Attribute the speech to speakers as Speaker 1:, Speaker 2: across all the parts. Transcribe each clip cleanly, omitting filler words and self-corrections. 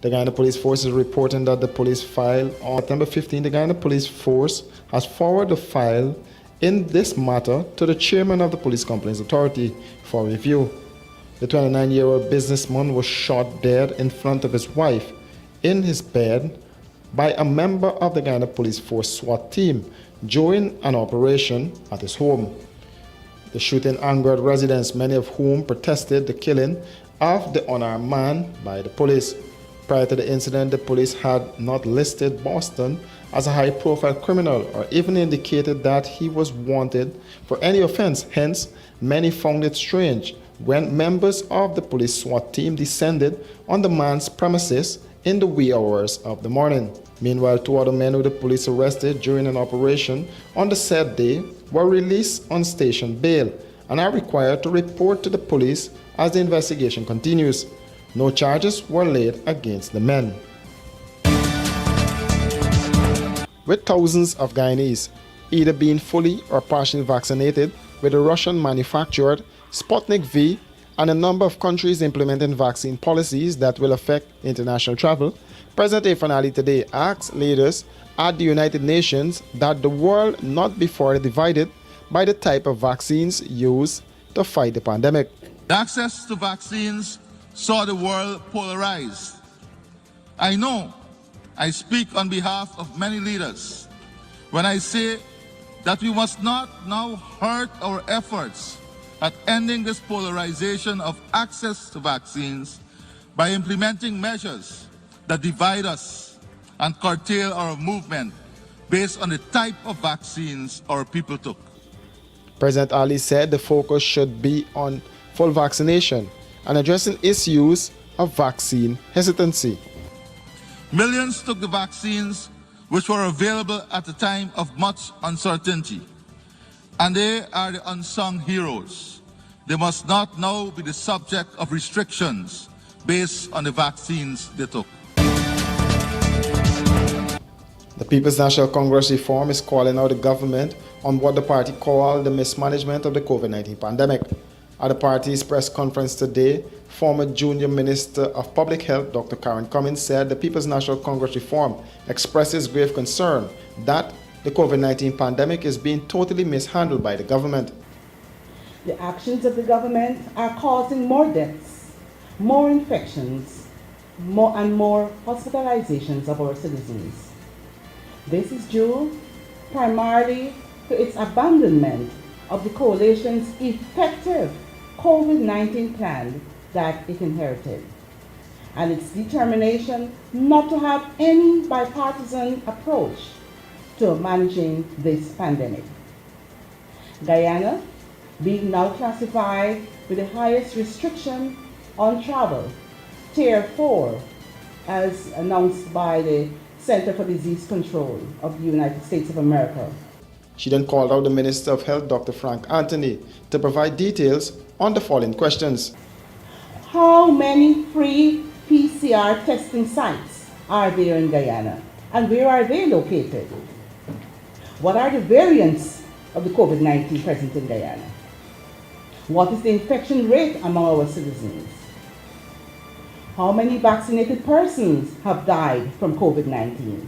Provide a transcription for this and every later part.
Speaker 1: The Guyana Police Force is reporting that the police file on September 15, the Guyana Police Force has forwarded the file in this matter to the chairman of the Police Complaints Authority for review. The 29-year-old businessman was shot dead in front of his wife in his bed by a member of the Guyana Police Force SWAT team during an operation at his home. The shooting angered residents, many of whom protested the killing of the unarmed man by the police. Prior to the incident, the police had not listed Boston as a high-profile criminal or even indicated that he was wanted for any offense. Hence, many found it strange when members of the police SWAT team descended on the man's premises in the wee hours of the morning. Meanwhile, 2 other men who the police arrested during an operation on the said day were released on station bail and are required to report to the police as the investigation continues. No charges were laid against the men. With thousands of Guyanese either being fully or partially vaccinated with the Russian-manufactured Sputnik V and a number of countries implementing vaccine policies that will affect international travel, President Afanali today asked leaders at the United Nations that the world not be further divided by the type of vaccines used to fight the pandemic.
Speaker 2: The access to vaccines saw the world polarized. I know I speak on behalf of many leaders when I say that we must not now hurt our efforts at ending this polarization of access to vaccines by implementing measures that divide us and curtail our movement based on the type of vaccines our people took.
Speaker 1: President Ali said the focus should be on full vaccination and addressing issues of vaccine hesitancy.
Speaker 2: Millions took the vaccines which were available at a time of much uncertainty, and they are the unsung heroes. They must not now be the subject of restrictions based on the vaccines they took.
Speaker 1: The People's National Congress Reform is calling out the government on what the party called the mismanagement of the COVID-19 pandemic. At the party's press conference today, former Junior Minister of Public Health, Dr. Karen Cummins, said the People's National Congress Reform expresses grave concern that the COVID-19 pandemic is being totally mishandled by the government.
Speaker 3: The actions of the government are causing more deaths, more infections, and more hospitalizations of our citizens. This is due primarily to its abandonment of the coalition's effective COVID-19 plan that it inherited, and its determination not to have any bipartisan approach to managing this pandemic. Guyana, being now classified with the highest restriction on travel, Tier 4, as announced by the Center for Disease Control of the United States of America.
Speaker 1: She then called out the Minister of Health, Dr. Frank Anthony, to provide details on the following questions.
Speaker 3: How many free PCR testing sites are there in Guyana, and where are they located? What are the variants of the COVID-19 present in Guyana? What is the infection rate among our citizens? How many vaccinated persons have died from COVID-19?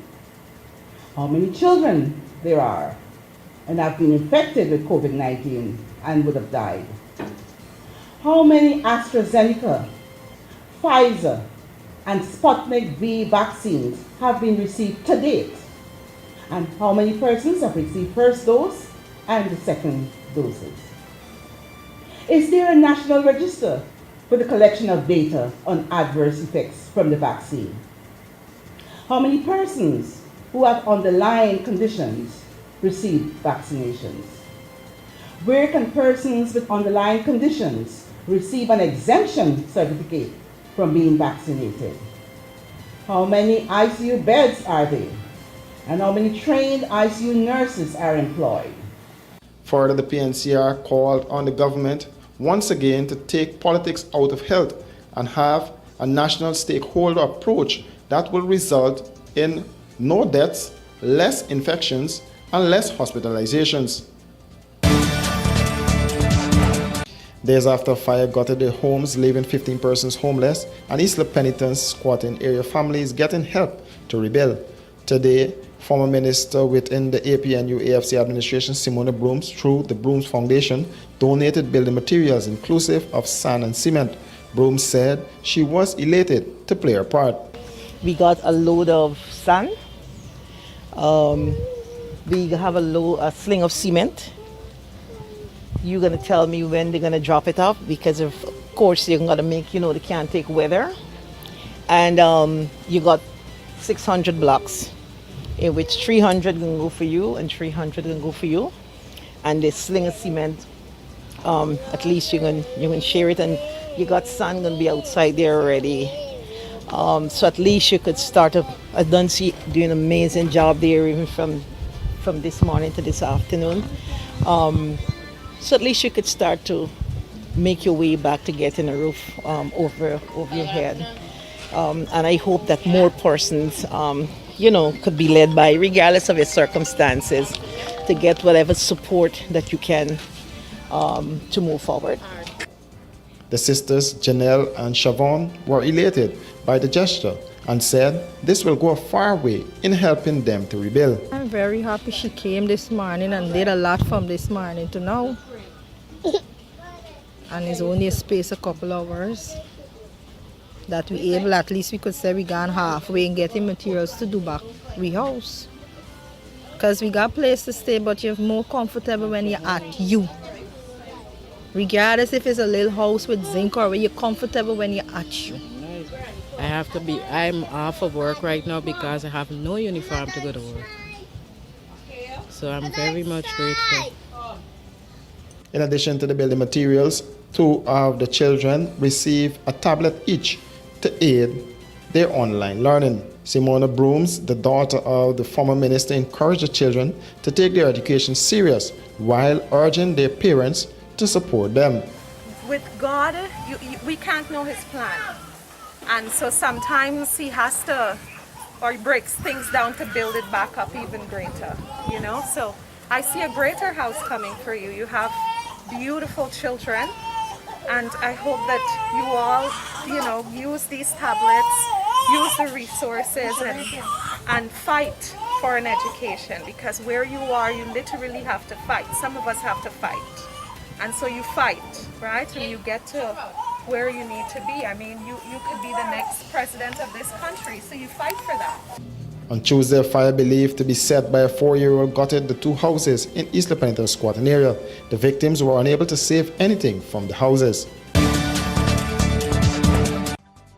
Speaker 3: How many children there are and have been infected with COVID-19 and would have died? How many AstraZeneca, Pfizer, and Sputnik V vaccines have been received to date? And how many persons have received first dose and the second doses? Is there a national register for the collection of data on adverse effects from the vaccine? How many persons who have underlying conditions receive vaccinations? Where can persons with underlying conditions receive an exemption certificate from being vaccinated? How many ICU beds are there? And how many trained ICU nurses are employed?
Speaker 1: Further, the PNCR called on the government once again to take politics out of health and have a national stakeholder approach that will result in no deaths, less infections, and less hospitalizations. Days after fire gutted their homes, leaving 15 persons homeless, and East La Penitence squatting area families getting help to rebuild. Today, former minister within the APNU AFC administration, Simona Brooms, through the Brooms Foundation, donated building materials inclusive of sand and cement. Brooms said she was elated to play her part.
Speaker 4: We got a load of sand. We have a sling of cement. You're gonna tell me when they're gonna drop it off, because of course they're gonna make, they can't take weather. And you got 600 blocks, in which 300 can go for you and 300 can go for you. And the sling of cement, at least you can share it, and you got sand gonna be outside there already. So at least you could start up. I done see doing an amazing job there, even from this morning to this afternoon. So at least you could start to make your way back to getting a roof over your head. And I hope that more persons, could be led by, regardless of your circumstances, to get whatever support that you can to move forward.
Speaker 1: The sisters Janelle and Siobhan were elated by the gesture and said this will go a far way in helping them to rebuild.
Speaker 5: I'm very happy she came this morning and did a lot from this morning to now. And it's only a space a couple hours that we able, at least we could say we gone halfway in getting materials to do back we house. Because we got place to stay, but you're more comfortable when you're at you. Regardless if it's a little house with zinc or where you're comfortable when you're at you.
Speaker 6: I'm off of work right now because I have no uniform to go to work. So I'm very much grateful.
Speaker 1: In addition to the building materials, 2 of the children receive a tablet each to aid their online learning. Simona Brooms, the daughter of the former minister, encouraged the children to take their education serious while urging their parents to support them.
Speaker 7: With God, we can't know His plan. And so sometimes He has to, or He breaks things down to build it back up even greater, So I see a greater house coming for you. You have beautiful children, and I hope that you all, use these tablets, use the resources, and fight for an education, because where you are, you literally have to fight. Some of us have to fight. And so you fight, right? And you get to where you need to be. I mean, you could be the next president of this country, so you fight for that.
Speaker 1: On Tuesday, a fire believed to be set by a 4-year-old gutted the 2 houses in East La Penitence squatting area. The victims were unable to save anything from the houses.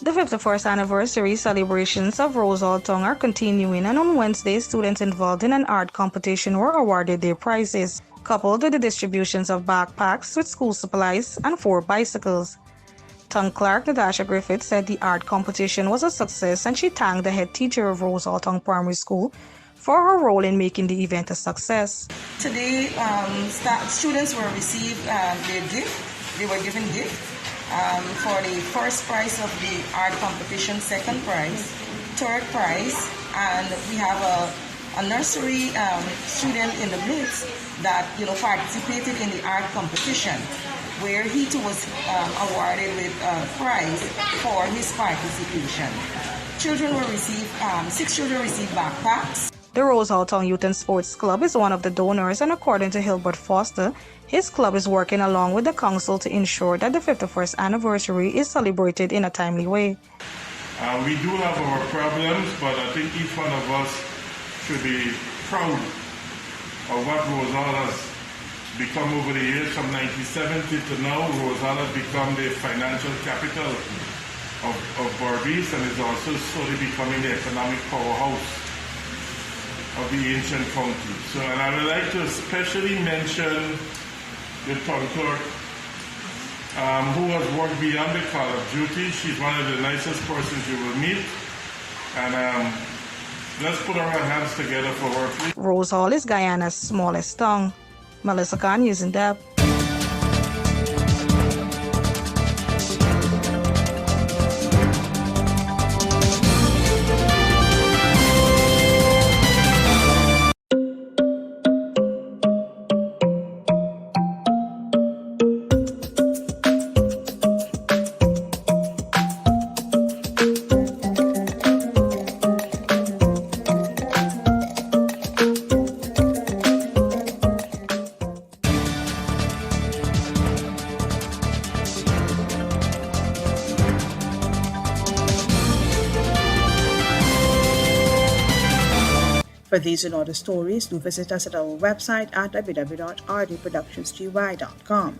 Speaker 8: The 51st anniversary celebrations of Rose Hall Town are continuing, and on Wednesday, students involved in an art competition were awarded their prizes, coupled with the distributions of backpacks with school supplies and 4 bicycles. Town clerk Natasha Griffith said the art competition was a success, and she thanked the head teacher of Rose Hall Town Primary School for her role in making the event a success.
Speaker 9: Today, students will receive their gift. They were given gift for the first prize of the art competition, second prize, third prize, and we have a nursery student in the midst that participated in the art competition, where he too was awarded with a prize for his participation. Children will receive 6 children receive backpacks.
Speaker 8: The Rose Hall Town Youth and Sports Club is one of the donors, and according to Hilbert Foster, his club is working along with the council to ensure that the 51st anniversary is celebrated in a timely way.
Speaker 10: We do have our problems, but I think each one of us should be proud of what Rose Hall has become over the years. From 1970 to now, Rose Hall has become the financial capital of Berbice, and is also slowly becoming the economic powerhouse of the ancient county. So, and I would like to especially mention the town clerk, who has worked beyond the call of duty. She's one of the nicest persons you will meet. And let's put our hands together for her, please.
Speaker 8: Rose Hall is Guyana's smallest town. Melissa Khan, News in Depth.
Speaker 11: For these and other stories, do visit us at our website at www.rdproductionsgy.com.